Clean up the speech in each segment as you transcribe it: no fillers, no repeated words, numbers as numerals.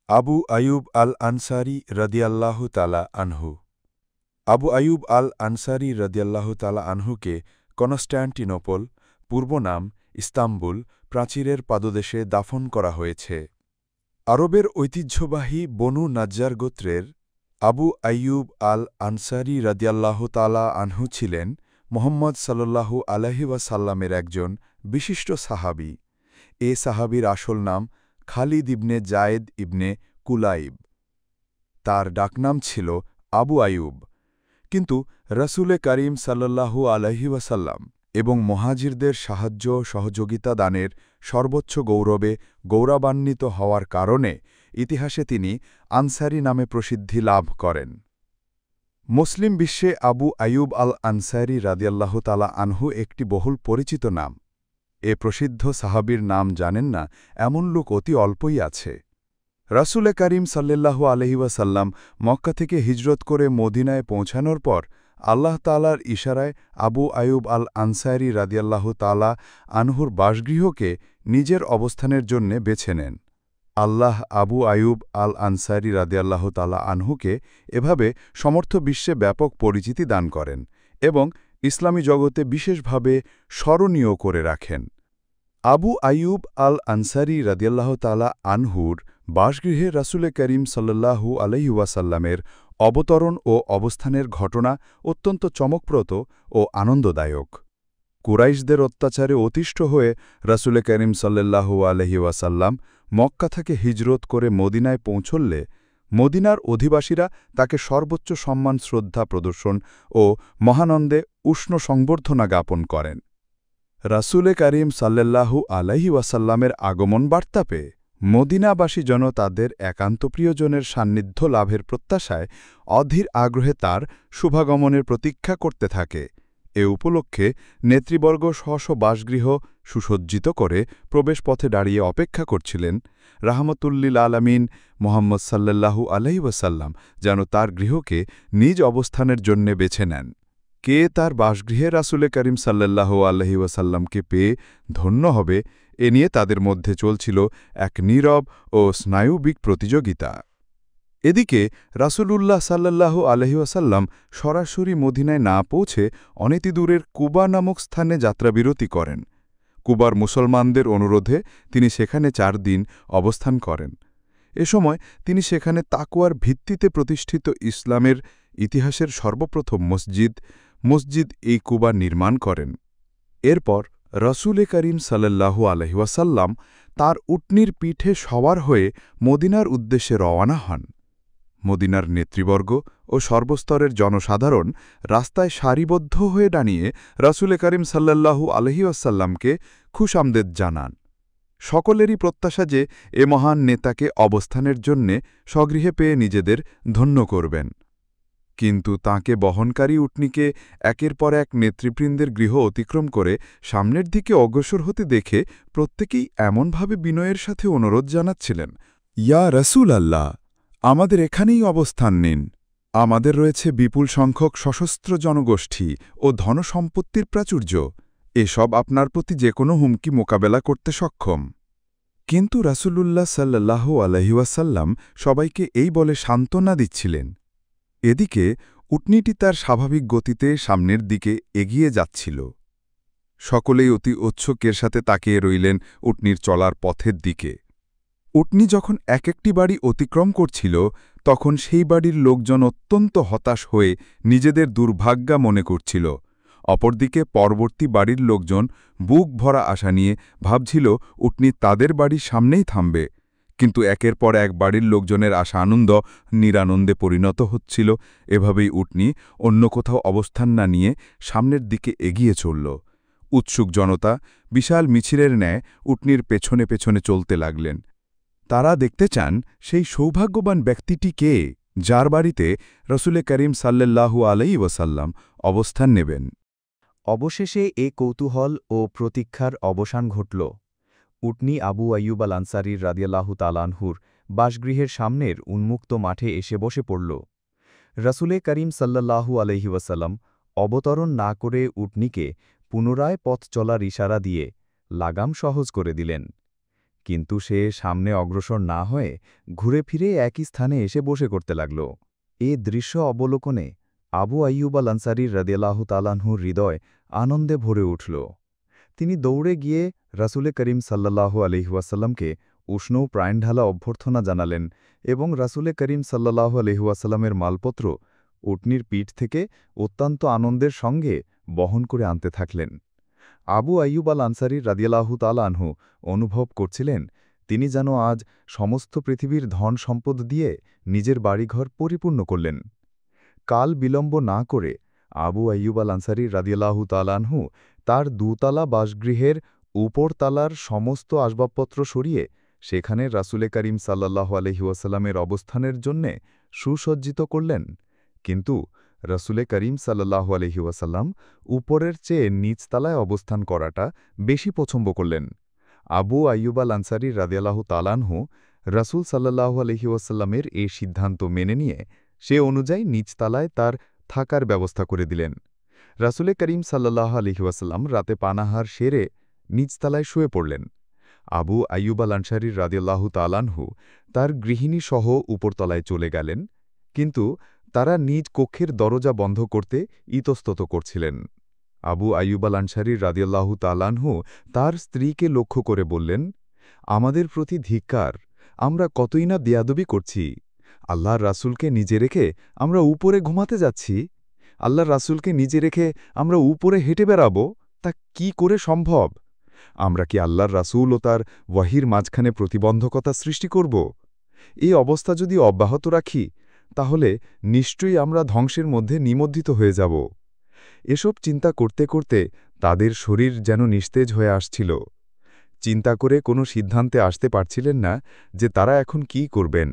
আবু আয়ুব আল আনসারী রাদিয়াল্লাহু তাআলা আনহু। আবু আয়ুব আল আনসারী রাদিয়াল্লাহু তাআলা আনহুকে কনস্ট্যান্টিনোপল, পূর্ব নাম ইস্তাম্বুল, প্রাচীরের পাদদেশে দাফন করা হয়েছে। আরবের ঐতিহ্যবাহী বনু নাজ্জার গোত্রের আবু আয়ুব আল আনসারী রাদিয়াল্লাহু তাআলা আনহু ছিলেন মুহাম্মদ সাল্লাল্লাহু আলাইহি ওয়াসাল্লামের একজন বিশিষ্ট সাহাবী। এ সাহাবীর আসল নাম খালিদ ইবনে যায়েদ ইবনে কুলাইব। তার ডাকনাম ছিল আবু আয়ুব। কিন্তু রসুলে করিম সাল্লাল্লাহু আলাইহি ওয়াসাল্লাম এবং মুহাজিরদের সাহায্য সহযোগিতা দানের সর্বোচ্চ গৌরবে গৌরবান্বিত হওয়ার কারণে ইতিহাসে তিনি আনসারী নামে প্রসিদ্ধি লাভ করেন। মুসলিম বিশ্বে আবু আয়ুব আল আনসারী রাদিয়াল্লাহু তাআলা আনহু একটি বহুল পরিচিত নাম। এ প্রসিদ্ধ সাহাবীর নাম জানেন না এমন লোক অতি অল্পই আছে। রাসূলে করিম সাল্লাল্লাহু আলাইহি ওয়াসাল্লাম মক্কা থেকে হিজরত করে মদিনায় পৌঁছানোর পর আল্লাহ তাআলার ইশারায় আবু আয়ুব আল আনসারী রাদিয়াল্লাহু তাআলা আনহুর বাসগৃহকে নিজের অবস্থানের জন্যে বেছে নেন। আল্লাহ আবু আয়ুব আল আনসারী রাদিয়াল্লাহু তাআলা আনহুকে এভাবে সমর্থ বিশ্বে ব্যাপক পরিচিতি দান করেন এবং ইসলামী জগতে বিশেষভাবে স্মরণীয় করে রাখেন। আবু আয়ুব আল আনসারী রাদিয়াল্লাহু তাআলা আনহুর বাসগৃহে রাসূলে করিম সাল্লাল্লাহু আলাইহি ওয়াসাল্লামের অবতরণ ও অবস্থানের ঘটনা অত্যন্ত চমকপ্রদ ও আনন্দদায়ক। কুরাইশদের অত্যাচারে অতিষ্ঠ হয়ে রাসূলে করিম সাল্লাল্লাহু আলাইহি ওয়াসাল্লাম মক্কা থেকে হিজরত করে মদিনায় পৌঁছলে মদিনার অধিবাসীরা তাকে সর্বোচ্চ সম্মান শ্রদ্ধা প্রদর্শন ও মহানন্দে উষ্ণ সংবর্ধনা জ্ঞাপন করেন। রাসূলে করিম সাল্লাল্লাহু আলাইহি ওয়াসাল্লামের আগমন বার্তা পেয়ে মদিনাবাসী যেন তাদের একান্ত প্রিয়জনের সান্নিধ্য লাভের প্রত্যাশায় অধীর আগ্রহে তার শুভাগমনের প্রতীক্ষা করতে থাকে। এ উপলক্ষে নেতৃবর্গ স্ব বাসগৃহ সুসজ্জিত করে প্রবেশপথে দাঁড়িয়ে অপেক্ষা করছিলেন রাহমাতুল্লিল আলামিন মুহাম্মদ সাল্লাল্লাহু আলাইহি ওয়াসাল্লাম যেন তার গৃহকে নিজ অবস্থানের জন্যে বেছে নেন। কে তার বাসগৃহে রাসূলে করিম সাল্লাল্লাহু আলাইহি ওয়াসাল্লামকে পেয়ে ধন্য হবে এ নিয়ে তাদের মধ্যে চলছিল এক নীরব ও স্নায়ুবিক প্রতিযোগিতা। এদিকে রাসূলুল্লাহ সাল্লাল্লাহু আলাইহি ওয়াসাল্লাম সরাসরি মদিনায় না পৌঁছে অনেতিদূরের কুবা নামক স্থানে যাত্রাবিরতি করেন। কুবার মুসলমানদের অনুরোধে তিনি সেখানে ৪ দিন অবস্থান করেন। এ সময় তিনি সেখানে তাকওয়ার ভিত্তিতে প্রতিষ্ঠিত ইসলামের ইতিহাসের সর্বপ্রথম মসজিদ এই কুবা নির্মাণ করেন। এরপর রাসূলে করিম সাল্লাল্লাহু আলাইহি ওয়াসাল্লাম তাঁর উটনীর পিঠে সওয়ার হয়ে মদিনার উদ্দেশ্যে রওয়ানা হন। মদিনার নেতৃবর্গ ও সর্বস্তরের জনসাধারণ রাস্তায় সারিবদ্ধ হয়ে দাঁড়িয়ে রাসূলে করিম সাল্লাল্লাহু আলাইহি ওয়াসাল্লামকে খুশামদেদ জানান। সকলেরই প্রত্যাশা যে এ মহান নেতাকে অবস্থানের জন্যে স্বগৃহে পেয়ে নিজেদের ধন্য করবেন। কিন্তু তাঁকে বহনকারী উটনীকে একের পর এক নেতৃবৃন্দের গৃহ অতিক্রম করে সামনের দিকে অগ্রসর হতে দেখে প্রত্যেকেই এমনভাবে বিনয়ের সাথে অনুরোধ জানাচ্ছিলেন, ইয়া রসুল আল্লাহ, আমাদের এখানেই অবস্থান নিন। আমাদের রয়েছে বিপুল সংখ্যক সশস্ত্র জনগোষ্ঠী ও ধনসম্পত্তির প্রাচুর্য। এসব আপনার প্রতি যে কোনো হুমকি মোকাবেলা করতে সক্ষম। কিন্তু রাসূলুল্লাহ সাল্লাল্লাহু আলাইহি ওয়াসাল্লাম সবাইকে এই বলে সান্ত্বনা দিচ্ছিলেন। এদিকে উটনীটি তার স্বাভাবিক গতিতে সামনের দিকে এগিয়ে যাচ্ছিল। সকলেই অতি ঔৎসুক্যের সাথে তাকিয়ে রইলেন উটনীর চলার পথের দিকে। উটনী যখন এক একটি বাড়ি অতিক্রম করছিল তখন সেই বাড়ির লোকজন অত্যন্ত হতাশ হয়ে নিজেদের দুর্ভাগ্যা মনে করছিল। অপরদিকে পরবর্তী বাড়ির লোকজন বুক ভরা আশা নিয়ে ভাবছিল উটনী তাদের বাড়ির সামনেই থামবে। কিন্তু একের পর এক বাড়ির লোকজনের আশা আনন্দ নিরানন্দে পরিণত হচ্ছিল। এভাবেই উটনী অন্য কোথাও অবস্থান না নিয়ে সামনের দিকে এগিয়ে চলল। উৎসুক জনতা বিশাল মিছিলের ন্যায় উটনীর পেছনে পেছনে চলতে লাগলেন। তারা দেখতে চান সেই সৌভাগ্যবান ব্যক্তিটি কে, যার বাড়িতে রাসূলে করিম সাল্লাল্লাহু আলাইহি ওয়াসাল্লাম অবস্থান নেবেন। অবশেষে এ কৌতূহল ও প্রতীক্ষার অবসান ঘটল। উটনী আবু আয়ুব আল আনসারীর রাদিয়াল্লাহু তাআলা আনহুর বাসগৃহের সামনের উন্মুক্ত মাঠে এসে বসে পড়ল। রাসূলে করিম সাল্লাল্লাহু আলাইহি ওয়াসাল্লাম অবতরণ না করে উটনীকে পুনরায় পথ চলার ইশারা দিয়ে লাগাম সহজ করে দিলেন। কিন্তু সে সামনে অগ্রসর না হয়ে ঘুরে ফিরে একই স্থানে এসে বসে করতে লাগল। এ দৃশ্য অবলোকনে আবু আইয়ুব আল আনসারী রাদিয়াল্লাহু তাআলাহুর হৃদয় আনন্দে ভরে উঠল। তিনি দৌড়ে গিয়ে রাসূলে করিম সাল্লাল্লাহু আলাইহি ওয়াসাল্লামকে উষ্ণ প্রাণঢালা অভ্যর্থনা জানালেন এবং রাসূলে করিম সাল্লাল্লাহু আলাইহি ওয়াসাল্লামের মালপত্র উটনীর পিঠ থেকে অত্যন্ত আনন্দের সঙ্গে বহন করে আনতে থাকলেন। আবু আইয়ুব আল আনসারী রাদিয়াল্লাহু তাআলা আনহু অনুভব করছিলেন তিনি যেন আজ সমস্ত পৃথিবীর ধন সম্পদ দিয়ে নিজের বাড়িঘর পরিপূর্ণ করলেন। কাল বিলম্ব না করে আবু আইয়ুব আল আনসারী রাদিয়াল্লাহু তাআলা আনহু তার দুতলা বাসগৃহের উপরতলার সমস্ত আসবাবপত্র সরিয়ে সেখানে রাসূলে করিম সাল্লাল্লাহু আলাইহি ওয়াসাল্লামের অবস্থানের জন্যে সুসজ্জিত করলেন। কিন্তু রাসূলে করিম সাল্লাল্লাহু আলাইহি ওয়াসাল্লাম উপরের চেয়ে নিচতলায় অবস্থান করাটা বেশি পছন্দ করলেন। আবু আইয়ুব আল আনসারী রাদিয়াল্লাহু তাআলা আনহু রাসূল সাল্লাল্লাহু আলাইহি ওয়াসাল্লামের এই সিদ্ধান্ত মেনে নিয়ে সে অনুযায়ী নিচতলায় তার থাকার ব্যবস্থা করে দিলেন। রাসূলে করিম সাল্লাল্লাহু আলাইহি ওয়াসাল্লাম রাতে পানাহার সেরে নিচতলায় শুয়ে পড়লেন। আবু আইয়ুব আল আনসারী রাদিয়াল্লাহু তাআলা আনহু তার গৃহিণী সহ উপরতলায় চলে গেলেন, কিন্তু তারা নিজ কক্ষের দরজা বন্ধ করতে ইতস্তত করছিলেন। আবু আইয়ুব আল আনসারী রাদিয়াল্লাহু তাআলা আনহু তার স্ত্রীকে লক্ষ্য করে বললেন, আমাদের প্রতি ধিক্কার, আমরা কতই না বেয়াদবি করছি। আল্লাহর রাসূলকে নিজে রেখে আমরা উপরে ঘুমাতে যাচ্ছি। আল্লাহর রাসূলকে নিজে রেখে আমরা উপরে হেঁটে বেড়াব, তা কি করে সম্ভব? আমরা কি আল্লাহর রাসূল ও তার ওয়াহির মাঝখানে প্রতিবন্ধকতা সৃষ্টি করব? এই অবস্থা যদি অব্যাহত রাখি তাহলে নিশ্চয়ই আমরা ধ্বংসের মধ্যে নিমজ্জিত হয়ে যাব। এসব চিন্তা করতে করতে তাদের শরীর যেন নিস্তেজ হয়ে আসছিল। চিন্তা করে কোনো সিদ্ধান্তে আসতে পারছিলেন না যে তারা এখন কি করবেন।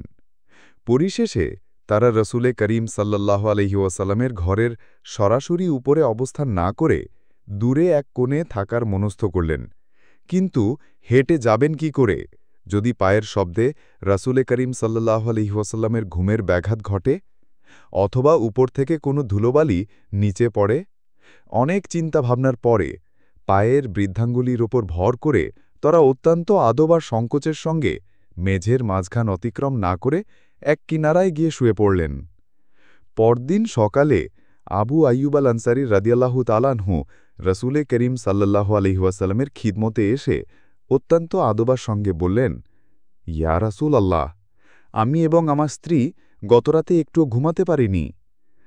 পরিশেষে তারা রাসূলে করিম সাল্লাল্লাহু আলাইহি ওয়াসাল্লামের ঘরের সরাসরি উপরে অবস্থান না করে দূরে এক কোণে থাকার মনস্থ করলেন। কিন্তু হেঁটে যাবেন কি করে যদি পায়ের শব্দে রাসূলে করিম সাল্লাল্লাহু আলাইহি ওয়াসাল্লামের ঘুমের ব্যাঘাত ঘটে, অথবা উপর থেকে কোনো ধুলোবালি নিচে পড়ে? অনেক চিন্তা ভাবনার পরে পায়ের বৃদ্ধাঙ্গুলির ওপর ভর করে তারা অত্যন্ত আদব আর সংকোচের সঙ্গে মেঝের মাঝখান অতিক্রম না করে এক কিনারায় গিয়ে শুয়ে পড়লেন। পরদিন সকালে আবু আইয়ুব আল আনসারী রাদিয়াল্লাহু তাআলা আনহু রাসূলে করিম সাল্লাল্লাহু আলাইহি ওয়াসাল্লামের খিদমতে এসে অত্যন্ত আদবার সঙ্গে বললেন, ইয়া রাসূল আল্লাহ, আমি এবং আমার স্ত্রী গতরাতে একটুও ঘুমাতে পারিনি।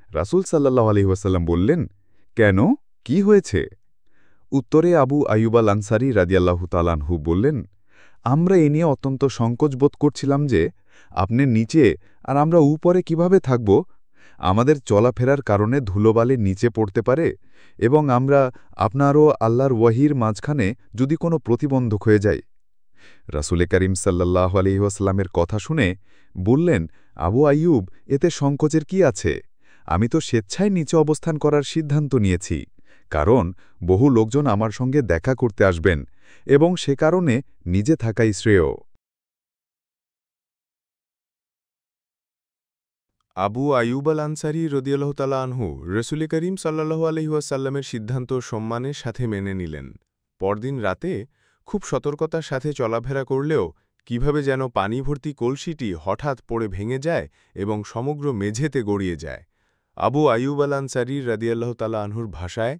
রাসূল সাল্লাল্লাহু আলাইহি ওয়াসাল্লাম বললেন, কেন, কি হয়েছে? উত্তরে আবু আইয়ুব আল আনসারী রাদিয়াল্লাহু তাআলা আনহু বললেন, আমরা এ নিয়ে অত্যন্ত সংকোচ বোধ করছিলাম যে আপনি নিচে আর আমরা উপরে কিভাবে থাকব। আমাদের চলাফেরার কারণে ধুলোবালি নিচে পড়তে পারে এবং আমরা আপনারও আল্লাহর ওয়াহির মাঝখানে যদি কোনো প্রতিবন্ধক হয়ে যাই। রাসূলে করিম সাল্লাল্লাহু আলাইহি ওয়াসাল্লামের কথা শুনে বললেন, আবু আইয়ুব, এতে সংকোচের কি আছে? আমি তো স্বেচ্ছায় নিচে অবস্থান করার সিদ্ধান্ত নিয়েছি, কারণ বহু লোকজন আমার সঙ্গে দেখা করতে আসবেন এবং সে কারণে নিজে থাকাই শ্রেয়। আবু আইয়ুব আল আনসারী রাদিয়াল্লাহু তাআলা আনহু রাসূল করিম সাল্লাল্লাহু আলাইহি ওয়াসাল্লামের সিদ্ধান্ত সম্মানের সাথে মেনে নিলেন। পরদিন রাতে খুব সতর্কতার সাথে চলাফেরা করলেও কিভাবে যেন পানি ভর্তি কলসিটি হঠাৎ পড়ে ভেঙে যায় এবং সমগ্র মেঝেতে গড়িয়ে যায়। আবু আইয়ুব আল আনসারী রাদিয়াল্লাহু তাআলা আনহুর ভাষায়,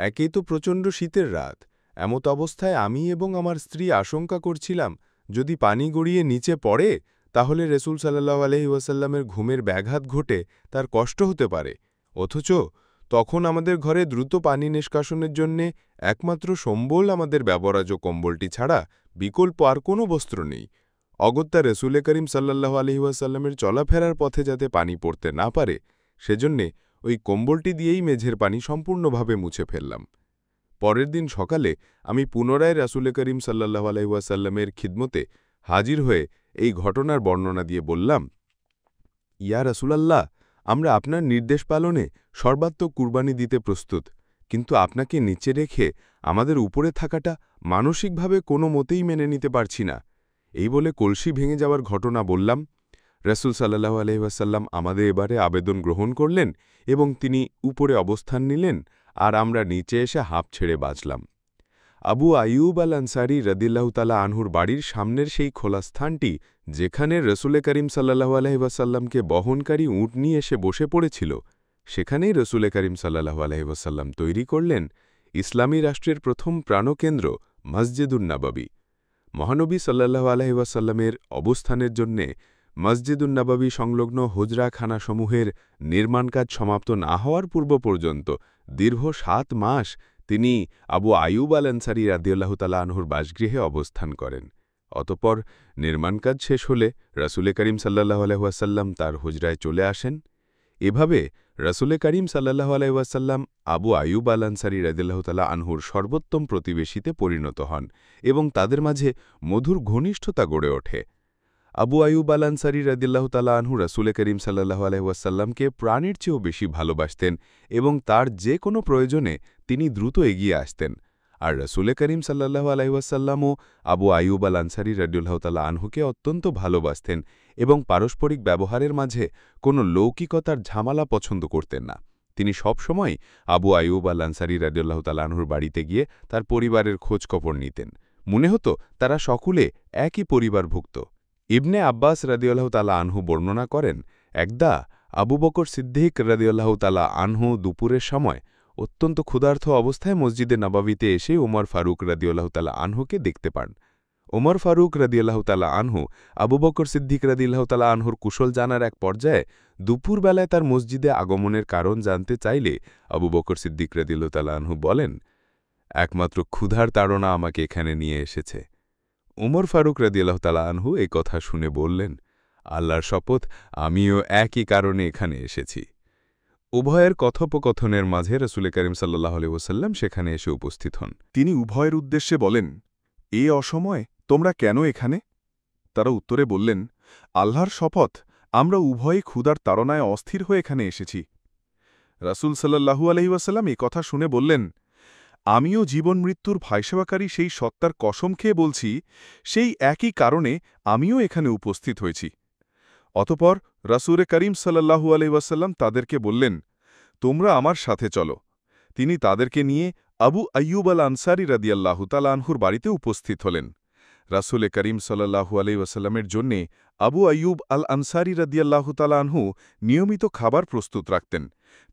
একেই তো প্রচণ্ড শীতের রাত, এমত অবস্থায় আমি এবং আমার স্ত্রী আশঙ্কা করছিলাম যদি পানি গড়িয়ে নিচে পড়ে তাহলে রাসূল সাল্লাল্লাহু আলাইহি ওয়াসাল্লামের ঘুমের ব্যাঘাত ঘটে তার কষ্ট হতে পারে, অথচ তখন আমাদের ঘরে দ্রুত পানি নিষ্কাশনের জন্যে একমাত্র সম্বল আমাদের ব্যবহার্য কম্বলটি ছাড়া বিকল্প আর কোনো বস্ত্র নেই। অগত্যা রাসূল করিম সাল্লাল্লাহু আলাইহি ওয়াসাল্লামের চলাফেরার পথে যাতে পানি পড়তে না পারে সেজন্যে ওই কম্বলটি দিয়েই মেঝের পানি সম্পূর্ণভাবে মুছে ফেললাম। পরের দিন সকালে আমি পুনরায় রাসূল করিম সাল্লাল্লাহু আলাইহি ওয়াসাল্লামের খিদমতে হাজির হয়ে এই ঘটনার বর্ণনা দিয়ে বললাম, ইয়া রাসূলাল্লাহ, আমরা আপনার নির্দেশ পালনে সর্বাত্মক কুরবানি দিতে প্রস্তুত, কিন্তু আপনাকে নিচে রেখে আমাদের উপরে থাকাটা মানসিকভাবে কোনো মতেই মেনে নিতে পারছি না। এই বলে কলসি ভেঙে যাওয়ার ঘটনা বললাম। রাসূল সাল্লাল্লাহু আলাইহি ওয়াসাল্লাম আমাদের এবারে আবেদন গ্রহণ করলেন এবং তিনি উপরে অবস্থান নিলেন আর আমরা নিচে এসে হাঁপ ছেড়ে বাঁচলাম। আবু আইয়ুব আল আনসারি রাদিয়াল্লাহু তাআলা আনহুর বাড়ির সামনের সেই খোলা স্থানটি যেখানে রসুলে করিম সাল্লাল্লাহু আলাইহি ওয়াসাল্লামকে বহনকারী উটনী এসে বসে পড়েছিল, সেখানেই রসুলে করিম সাল্লাল্লাহু আলাইহি ওয়াসাল্লাম তৈরি করলেন ইসলামী রাষ্ট্রের প্রথম প্রাণকেন্দ্র মসজিদুন নববী। মহানবী সাল্লাল্লাহু আলাইহি ওয়াসাল্লামের অবস্থানের জন্যে মসজিদুন নববী সংলগ্ন হুজরাখানাসমূহের নির্মাণকাজ সমাপ্ত না হওয়ার পূর্ব পর্যন্ত দীর্ঘ ৭ মাস তিনি আবু আইয়ুব আল আনসারি রাদিয়াল্লাহু তাআলা আনহুর বাসগৃহে অবস্থান করেন। অতঃপর নির্মাণকাজ শেষ হলে রসুলে করিম সাল্লাল্লাহু আলাইহি ওয়াসাল্লাম তার হুজরায় চলে আসেন। এভাবে রসুলে করিম সাল্লাল্লাহু আলাইহি ওয়াসাল্লাম আবু আইয়ুব আল আনসারি রাদিয়াল্লাহু তাআলা আনহুর সর্বোত্তম প্রতিবেশীতে পরিণত হন এবং তাদের মাঝে মধুর ঘনিষ্ঠতা গড়ে ওঠে। আবু আইয়ুব আল আনসারি রাদিয়াল্লাহু তাআলা আনহু রসুলে করিম সাল্লাল্লাহু আলাইহি ওয়াসাল্লামকে প্রাণের চেয়েও বেশি ভালোবাসতেন এবং তার যে কোনো প্রয়োজনে তিনি দ্রুত এগিয়ে আসতেন। আর রসুলে করিম সাল্লাল্লাহু আলাইহি ওয়াসাল্লামও আবু আইয়ুব আল আনসারি রাদিয়াল্লাহু তাআলা আনহুকে অত্যন্ত ভালোবাসতেন এবং পারস্পরিক ব্যবহারের মাঝে কোনো লৌকিকতার ঝামেলা পছন্দ করতেন না। তিনি সবসময় আবু আইয়ুব আল আনসারি রাদিয়াল্লাহু তাআলা আনহুর বাড়িতে গিয়ে তার পরিবারের খোঁজখবর নিতেন। মনে হতো তারা সকলে একই পরিবারভুক্ত। ইবনে আব্বাস রাদিয়াল্লাহু তাআলা আনহু বর্ণনা করেন, একদা আবু বকর সিদ্দিক রাদিয়াল্লাহু তাআলা আনহু দুপুরের সময় অত্যন্ত ক্ষুধার্ত অবস্থায় মসজিদে নববীতে এসে ওমর ফারুক রাদিয়াল্লাহু তাআলা আনহুকে দেখতে পান। ওমর ফারুক রাদিয়াল্লাহু তাআলা আনহু আবু বকর সিদ্দিক রাদিয়াল্লাহু তাআলা আনহুর কুশল জানার এক পর্যায়ে দুপুরবেলায় তার মসজিদে আগমনের কারণ জানতে চাইলে আবু বকর সিদ্দিক রাদিয়াল্লাহু তাআলা আনহু বলেন, একমাত্র ক্ষুধার তাড়না আমাকে এখানে নিয়ে এসেছে। উমর ফারুক রাদিয়াল্লাহু তাআলা আনহু এই কথা শুনে বললেন, আল্লাহর শপথ, আমিও একই কারণে এখানে এসেছি। উভয়ের কথোপকথনের মাঝে রসুলে করিম সাল্লাল্লাহু আলাইহি ওয়াসাল্লাম সেখানে এসে উপস্থিত হন। তিনি উভয়ের উদ্দেশ্যে বলেন, এ অসময়ে তোমরা কেন এখানে? তারা উত্তরে বললেন, আল্লাহর শপথ, আমরা উভয়ে ক্ষুধার তাড়নায় অস্থির হয়ে এখানে এসেছি। রাসূল সাল্লাল্লাহু আলাইহি ওয়াসাল্লাম এ কথা শুনে বললেন, আমিও জীবন মৃত্যুর ফায়সাবাকারী সেই সত্তার কসম খেয়ে বলছি, সেই একই কারণে আমিও এখানে উপস্থিত হয়েছি। অতপর রাসূলে করিম সাল্লাল্লাহু আলাইহি ওয়াসাল্লাম তাদেরকে বললেন, তোমরা আমার সাথে চলো। তিনি তাদেরকে নিয়ে আবু আইয়ুব আল আনসারি রাদিয়াল্লাহু তাআলা আনহুর বাড়িতে উপস্থিত হলেন। রাসূলে করিম সাল্লাল্লাহু আলাইহি ওয়াসাল্লামের জন্যে আবু আইয়ুব আল আনসারি রাদিয়াল্লাহু তাআলা আনহু নিয়মিত খাবার প্রস্তুত রাখতেন।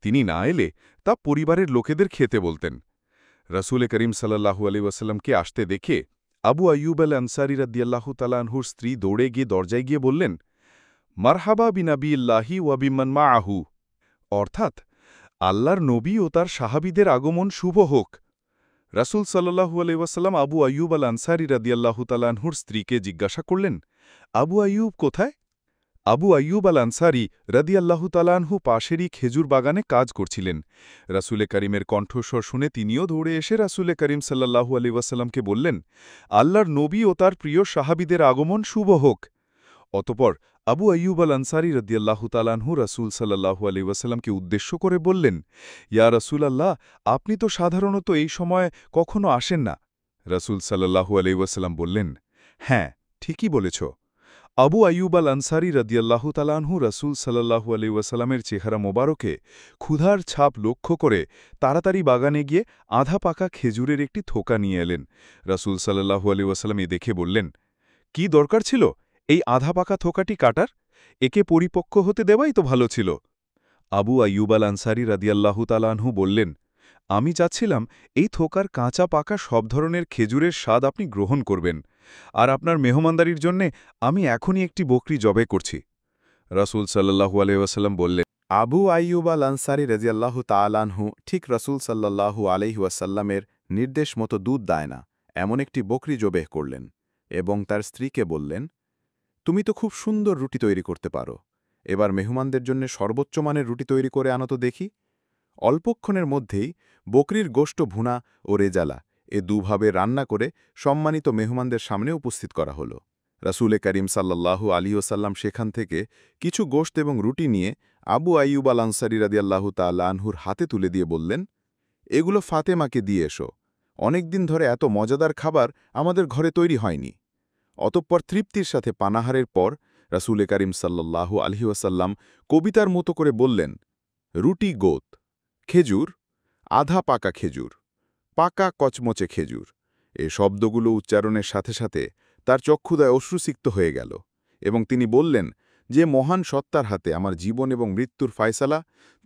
তিনি না এলে তা পরিবারের লোকেদের খেতে বলতেন। রাসূলে করিম সাল্লাল্লাহু আলাইহি ওয়াসাল্লামকে আসতে দেখে আবু আইয়ুব আল আনসারি রাদিয়াল্লাহু তাআলা আনহুর স্ত্রী দৌড়ে গিয়ে দরজায় গিয়ে বললেন, মারহাবা বিনাবিল্লাহি ওয়া বিমান মাআহু, অর্থাৎ আল্লাহর নবী ও তার সাহাবীদের আগমন শুভ হোক। রাসূল সাল্লাল্লাহু আলাইহি ওয়াসাল্লাম আবু আইয়ুব আল আনসারি রাদিয়াল্লাহু তাআলা আনহুর স্ত্রীকে জিজ্ঞাসা করলেন, আবু আইয়ুব কোথায়? আবু আইয়ুব আল আনসারি রাদিয়াল্লাহু তাআলা আনহু পাশেরই খেজুর বাগানে কাজ করছিলেন। রাসূলে করিমের কণ্ঠস্বর শুনে তিনিও দৌড়ে এসে রাসূলে করিম সাল্লাল্লাহু আলাইহি ওয়াসাল্লামকে বললেন, আল্লাহর নবী ও তার প্রিয় সাহাবীদের আগমন শুভ হোক। অতপর আবু আইয়ুব আল আনসারি রাদিয়াল্লাহু তাআলা আনহু রাসূল সাল্লাল্লাহু আলাইহি ওয়াসাল্লামকে উদ্দেশ্য করে বললেন, ইয়া রাসূলাল্লাহ, আপনি তো সাধারণত এই সময় কখনো আসেন না। রাসূল সাল্লাল্লাহু আলাইহি ওয়াসাল্লাম বললেন, হ্যাঁ, ঠিকই বলেছ। আবু আইয়ুব আল আনসারি রাদিয়াল্লাহু তাআলা আনহু রাসূল সাল্লাল্লাহু আলাইহি ওয়াসাল্লামের চেহারা মোবারকে ক্ষুধার ছাপ লক্ষ্য করে তাড়াতাড়ি বাগানে গিয়ে আধা পাকা খেজুরের একটি থোকা নিয়ে এলেন। রাসূল সাল্লাল্লাহু আলাইহি ওয়াসাল্লাম এ দেখে বললেন, কি দরকার ছিল এই আধা পাকা থোকাটি কাটার? একে পরিপক্ক হতে দেওয়াই তো ভালো ছিল। আবু আইয়ুব আল আনসারি রাদিয়াল্লাহু তাআলা আনহু বললেন, আমি চাচ্ছিলাম এই থোকার কাঁচা পাকা সব ধরনের খেজুরের স্বাদ আপনি গ্রহণ করবেন, আর আপনার মেহমানদারির জন্যে আমি এখনই একটি বকরি জবে করছি। রাসূল সাল্লাল্লাহু আলাইহি ওয়াসাল্লাম বললেন, আবু আইয়ুব আল আনসারি রাদিয়াল্লাহু তাআলা আনহু ঠিক রাসূল সাল্লাল্লাহু আলাইহি ওয়াসাল্লামের নির্দেশ মতো দুধ দেয় না এমন একটি বকরি জবেহ করলেন এবং তার স্ত্রীকে বললেন, তুমি তো খুব সুন্দর রুটি তৈরি করতে পারো, এবার মেহমানদের জন্য সর্বোচ্চ মানের রুটি তৈরি করে আনো তো দেখি। অল্পক্ষণের মধ্যেই বকরির গোশত ভুনা ও রেজালা এ দুভাবে রান্না করে সম্মানিত মেহমানদের সামনে উপস্থিত করা হল। রাসূলে করিম সাল্লাল্লাহু আলাইহি ওয়াসাল্লাম সেখান থেকে কিছু গোশত এবং রুটি নিয়ে আবু আইয়ুব আল আনসারি রাদিয়াল্লাহু তাআলা আনহুর হাতে তুলে দিয়ে বললেন, এগুলো ফাতেমাকে দিয়ে এসো, অনেকদিন ধরে এত মজাদার খাবার আমাদের ঘরে তৈরি হয়নি। অতঃপর তৃপ্তির সাথে পানাহারের পর রাসূলে করিম সাল্লাল্লাহু আলাইহি ওয়াসাল্লাম কবিতার মতো করে বললেন, রুটি গোত, খেজুর, আধা পাকা খেজুর, পাকা কচমচে খেজুর, এ শব্দগুলো উচ্চারণের সাথে সাথে তার চক্ষুদয় অশ্রুসিক্ত হয়ে গেল এবং তিনি বললেন, যে মহান সত্তার হাতে আমার জীবন এবং মৃত্যুর ফায়সালা,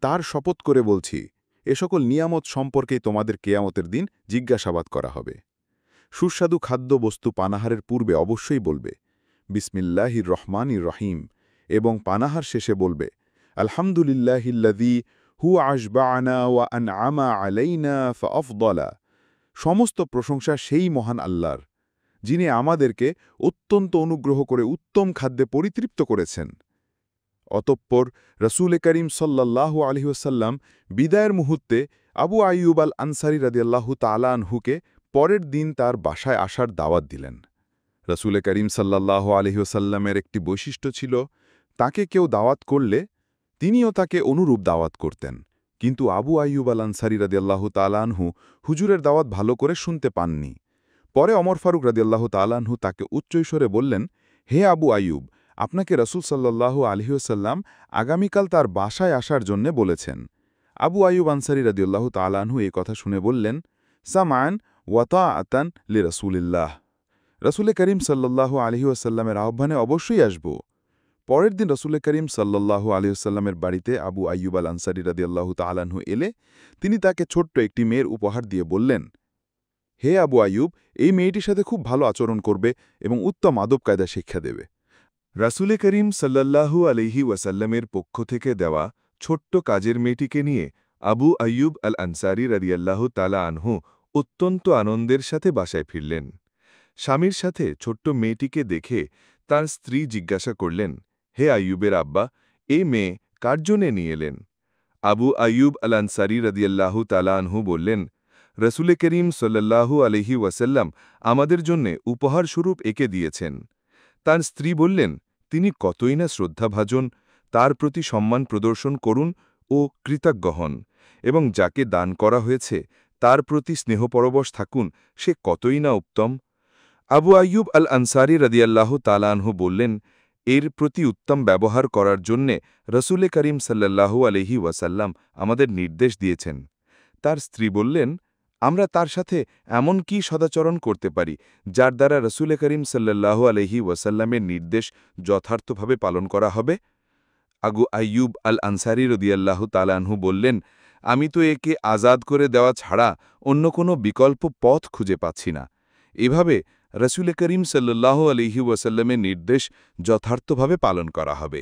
তার শপথ করে বলছি, এ সকল নিয়ামত সম্পর্কেই তোমাদের কেয়ামতের দিন জিজ্ঞাসাবাদ করা হবে। সুস্বাদু খাদ্যবস্তু পানাহারের পূর্বে অবশ্যই বলবে বিসমিল্লাহির রহমানির রহিম এবং পানাহার শেষে বলবে আলহামদুলিল্লাহিল্লাযী হুয়া আশবা'না ওয়া আন'আমা আলাইনা ফাআফদালা। সমস্ত প্রশংসা সেই মহান আল্লাহর, যিনি আমাদেরকে অত্যন্ত অনুগ্রহ করে উত্তম খাদ্যে পরিতৃপ্ত করেছেন। অতঃপর রসুল করিম সাল্লাল্লাহু আলাইহি ওয়াসাল্লাম বিদায়ের মুহূর্তে আবু আইয়ুব আল আনসারী রাদিয়াল্লাহু তাআলা আনহুকে পরের দিন তার বাসায় আসার দাওয়াত দিলেন। রসুল করিম সাল্লাল্লাহু আলাইহি ওয়াসাল্লামের একটি বৈশিষ্ট্য ছিল, তাকে কেউ দাওয়াত করলে তিনিও তাকে অনুরূপ দাওয়াত করতেন। কিন্তু আবু আইয়ুব আল আনসারী রাদিয়াল্লাহু তাআলা আনহু হুজুরের দাওয়াত ভালো করে শুনতে পাননি। পরে ওমর ফারুক রাদিয়াল্লাহু তাআলা আনহু তাকে উচ্চৈস্বরে বললেন, হে আবু আইয়ুব, আপনাকে রসুল সাল্লাল্লাহু আলাইহি ওয়াসাল্লাম আগামীকাল তার বাসায় আসার জন্য বলেছেন। আবু আইয়ুব আনসারী রাদিয়াল্লাহু তাআলা আনহু এই কথা শুনে বললেন, সামান ওয়া তাআতান লিরাসূলিল্লাহ। রসুল করিম সাল্লাল্লাহু আলাইহি ওয়াসাল্লামের আহ্বানে অবশ্যই আসব। পরের দিন রসুল করিম সাল্লাল্লাহু আলাইহি ওয়াসাল্লামের বাড়িতে আবু আইয়ুব আল আনসারী রাদিয়াল্লাহু তাআলা আনহু এলে তিনি তাকে ছোট্ট একটি মেয়ের উপহার দিয়ে বললেন, হে আবু আইয়ুব, এই মেয়েটির সাথে খুব ভালো আচরণ করবে এবং উত্তম আদব কায়দা শিক্ষা দেবে। রাসূল করিম সাল্লাল্লাহু আলাইহি ওয়াসাল্লামের পক্ষ থেকে দেওয়া ছোট্ট কাজের মেয়েটিকে নিয়ে আবু আইয়ুব আল আনসারী রাদিয়াল্লাহু তাআলা আনহু অত্যন্ত আনন্দের সাথে বাসায় ফিরলেন। স্বামীর সাথে ছোট্ট মেয়েটিকে দেখে তার স্ত্রী জিজ্ঞাসা করলেন, হে আইয়ুবের আব্বা, এই মেয়ে কার জন্যে নিয়ে এলেন? আবু আইয়ুব আল আনসারী রাদিয়াল্লাহু তাআলা আনহু বললেন, রসুল করিম সাল্লাল্লাহু আলাইহি ওয়াসাল্লাম আমাদের জন্যে উপহারস্বরূপ একে দিয়েছেন। তার স্ত্রী বললেন, তিনি কতই না শ্রদ্ধাভাজন, তার প্রতি সম্মান প্রদর্শন করুন ও কৃতজ্ঞ হন, এবং যাকে দান করা হয়েছে তার প্রতি স্নেহপরবশ থাকুন, সে কতই না উত্তম। আবু আইয়ুব আল আনসারী রাদিয়াল্লাহু তাআলা আনহু বললেন, এর প্রতি উত্তম ব্যবহার করার জন্যে রসুল করিম সাল্লাল্লাহু আলাইহি ওয়াসাল্লাম আমাদের নির্দেশ দিয়েছেন। তার স্ত্রী বললেন, আমরা তার সাথে এমন কি সদাচরণ করতে পারি যার দ্বারা রসুল করিম সাল্লাল্লাহু আলাইহি ওয়াসাল্লামের নির্দেশ যথার্থভাবে পালন করা হবে? আবু আইয়ুব আল আনসারী রাদিয়াল্লাহু তাআলা আনহু বললেন, আমি তো একে আজাদ করে দেওয়া ছাড়া অন্য কোনো বিকল্প পথ খুঁজে পাচ্ছি না। এভাবে রসুল করিম সাল্লাল্লাহু আলাইহি ওয়াসাল্লামের নির্দেশ যথার্থভাবে পালন করা হবে।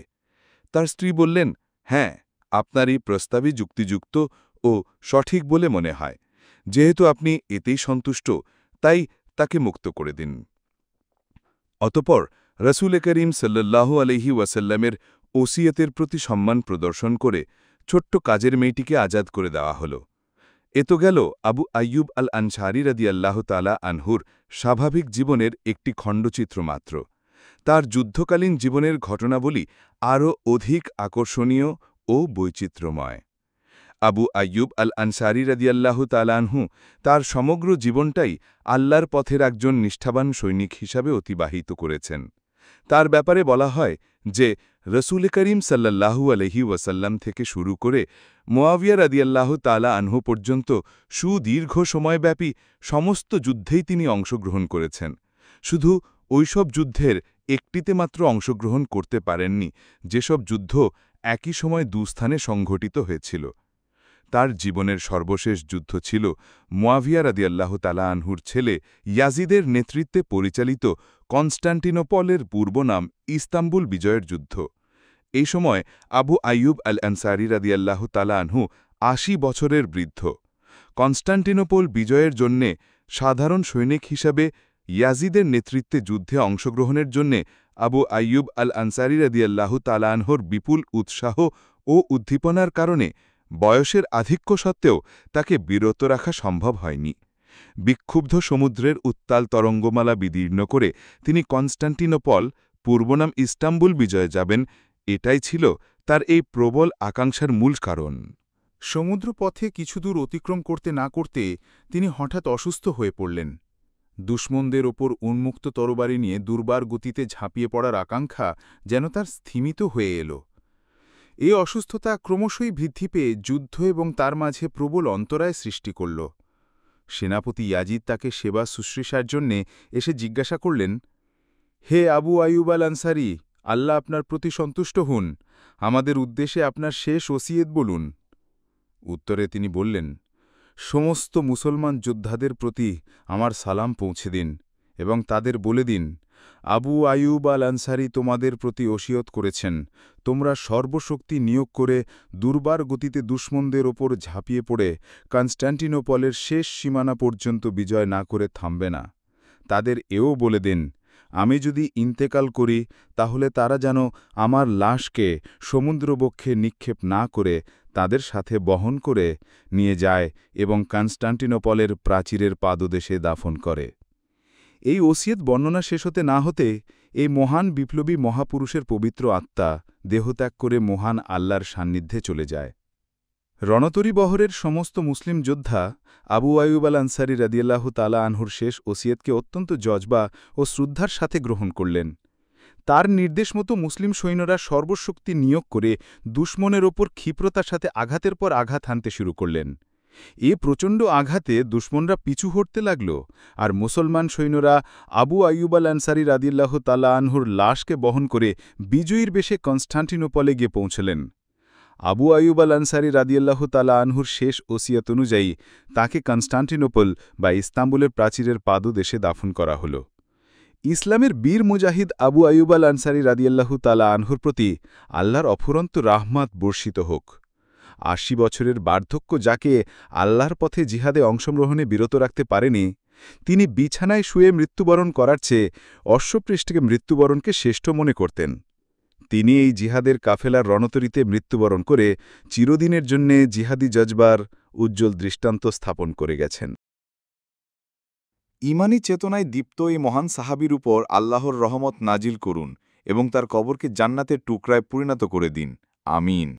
তার স্ত্রী বললেন, হ্যাঁ, আপনার এই প্রস্তাবই যুক্তিযুক্ত ও সঠিক বলে মনে হয়। যেহেতু আপনি এতেই সন্তুষ্ট, তাই তাকে মুক্ত করে দিন। অতঃপর রসুল করিম সাল্লাল্লাহু আলাইহি ওয়াসাল্লামের ওসিয়তের প্রতি সম্মান প্রদর্শন করে ছোট্ট কাজের মেয়েটিকে আজাদ করে দেওয়া হল। এ তো গেল আবু আইয়ুব আল আনসারী রাদিয়াল্লাহু তাআলা আনহুর স্বাভাবিক জীবনের একটি খণ্ডচিত্র মাত্র। তার যুদ্ধকালীন জীবনের ঘটনাবলী আরও অধিক আকর্ষণীয় ও বৈচিত্র্যময়। আবু আইয়ুব আল আনসারী রাদিয়াল্লাহু তাআলা আনহু তার সমগ্র জীবনটাই আল্লাহর পথের একজন নিষ্ঠাবান সৈনিক হিসাবে অতিবাহিত করেছেন। তার ব্যাপারে বলা হয় যে রসুল করিম সাল্লাল্লাহু আলাইহি ওয়াসাল্লাম থেকে শুরু করে মুআবিয়া রাদিয়াল্লাহু তাআলা আনহু পর্যন্ত সুদীর্ঘ সময়ব্যাপী সমস্ত যুদ্ধেই তিনি অংশগ্রহণ করেছেন। শুধু ওইসব যুদ্ধের একটিতে মাত্র অংশগ্রহণ করতে পারেননি যেসব যুদ্ধ একই সময় দুস্থানে সংঘটিত হয়েছিল। তার জীবনের সর্বশেষ যুদ্ধ ছিল মুআবিয়া রাদিয়াল্লাহু তাআলা আনহুর ছেলে ইয়াজিদের নেতৃত্বে পরিচালিত কনস্টান্টিনোপলের পূর্ব নাম ইস্তাম্বুল বিজয়ের যুদ্ধ। এই সময় আবু আইয়ুব আল আনসারী রাদিয়াল্লাহু তাআলা আনহু ৮০ বছরের বৃদ্ধ। কনস্টান্টিনোপল বিজয়ের জন্যে সাধারণ সৈনিক হিসাবে ইয়াজিদের নেতৃত্বে যুদ্ধে অংশগ্রহণের জন্যে আবু আইয়ুব আল আনসারী রাদিয়াল্লাহু তাআলা আনহুর বিপুল উৎসাহ ও উদ্দীপনার কারণে বয়সের আধিক্য সত্ত্বেও তাকে বিরত রাখা সম্ভব হয়নি। বিক্ষুব্ধ সমুদ্রের উত্তাল তরঙ্গমালা বিদীর্ণ করে তিনি কনস্টান্টিনোপল, পূর্বনাম ইস্তাম্বুল বিজয়ে যাবেন, এটাই ছিল তার এই প্রবল আকাঙ্ক্ষার মূল কারণ। সমুদ্রপথে কিছুদূর অতিক্রম করতে না করতে তিনি হঠাৎ অসুস্থ হয়ে পড়লেন। দুশমনদের ওপর উন্মুক্ত তরবারি নিয়ে দুর্বার গতিতে ঝাঁপিয়ে পড়ার আকাঙ্ক্ষা যেন তার স্থিমিত হয়ে এল। এই অসুস্থতা ক্রমশই বৃদ্ধি পেয়ে যুদ্ধ এবং তার মাঝে প্রবল অন্তরায় সৃষ্টি করল। সেনাপতি ইয়াজিদ তাকে সেবা শুশ্রূষার জন্যে এসে জিজ্ঞাসা করলেন, হে আবু আইয়ুব আল আনসারী, আল্লাহ আপনার প্রতি সন্তুষ্ট হন, আমাদের উদ্দেশ্যে আপনার শেষ ওসিয়ত বলুন। উত্তরে তিনি বললেন, সমস্ত মুসলমান যোদ্ধাদের প্রতি আমার সালাম পৌঁছে দিন এবং তাদের বলে দিন, আবু আইয়ুব আল আনসারী তোমাদের প্রতি ওসিয়ত করেছেন, তোমরা সর্বশক্তি নিয়োগ করে দুর্বার গতিতে দুশমনদের ওপর ঝাঁপিয়ে পড়ে কনস্ট্যান্টিনোপলের শেষ সীমানা পর্যন্ত বিজয় না করে থামবে না। তাদের এও বলে দিন, আমি যদি ইন্তেকাল করি তাহলে তারা যেন আমার লাশকে সমুদ্রবক্ষে নিক্ষেপ না করে তাদের সাথে বহন করে নিয়ে যায় এবং কনস্ট্যান্টিনোপলের প্রাচীরের পাদদেশে দাফন করে। এই ওসিয়ত বর্ণনা শেষ হতে না হতে এই মহান বিপ্লবী মহাপুরুষের পবিত্র আত্মা দেহত্যাগ করে মহান আল্লাহর সান্নিধ্যে চলে যায়। রণতরী বহরের সমস্ত মুসলিম যোদ্ধা আবু আইয়ুব আল আনসারী রাদিয়াল্লাহু তাআলা আনহুর শেষ ওসিয়তকে অত্যন্ত জজবা ও শ্রদ্ধার সাথে গ্রহণ করলেন। তার নির্দেশ মতো মুসলিম সৈন্যরা সর্বশক্তি নিয়োগ করে দুশমনের ওপর ক্ষিপ্রতার সাথে আঘাতের পর আঘাত হানতে শুরু করলেন। এ প্রচণ্ড আঘাতে দুশমনরা পিছু হটতে লাগল, আর মুসলমান সৈন্যরা আবু আইয়ুব আল আনসারী রাদিয়াল্লাহু তাআলা আনহুর লাশকে বহন করে বিজয়ীর বেশে কনস্ট্যান্টিনোপলে গিয়ে পৌঁছলেন। আবু আইয়ুব আল আনসারী রাদিয়াল্লাহু তাআলা আনহুর শেষ ওসিয়ত অনুযায়ী তাকে কনস্ট্যান্টিনোপল বা ইস্তাম্বুলের প্রাচীরের পাদদেশে দাফন করা হল। ইসলামের বীর মুজাহিদ আবু আইয়ুব আল আনসারী রাদিয়াল্লাহু তাআলা আনহুর প্রতি আল্লাহর অফুরন্ত রাহমাত বর্ষিত হোক। ৮০ বছরের বার্ধক্য যাকে আল্লাহর পথে জিহাদে অংশগ্রহণে বিরত রাখতে পারেনি, তিনি বিছানায় শুয়ে মৃত্যুবরণ করার চেয়ে অশ্বপৃষ্ঠকে মৃত্যুবরণকে শ্রেষ্ঠ মনে করতেন। তিনি এই জিহাদের কাফেলার রণতরীতে মৃত্যুবরণ করে চিরদিনের জন্যে জিহাদি জজবার উজ্জ্বল দৃষ্টান্ত স্থাপন করে গেছেন। ঈমানী চেতনায় দীপ্ত এই মহান সাহাবীর উপর আল্লাহর রহমত নাজিল করুন এবং তার কবরকে জান্নাতের টুকরায় পরিণত করে দিন। আমিন।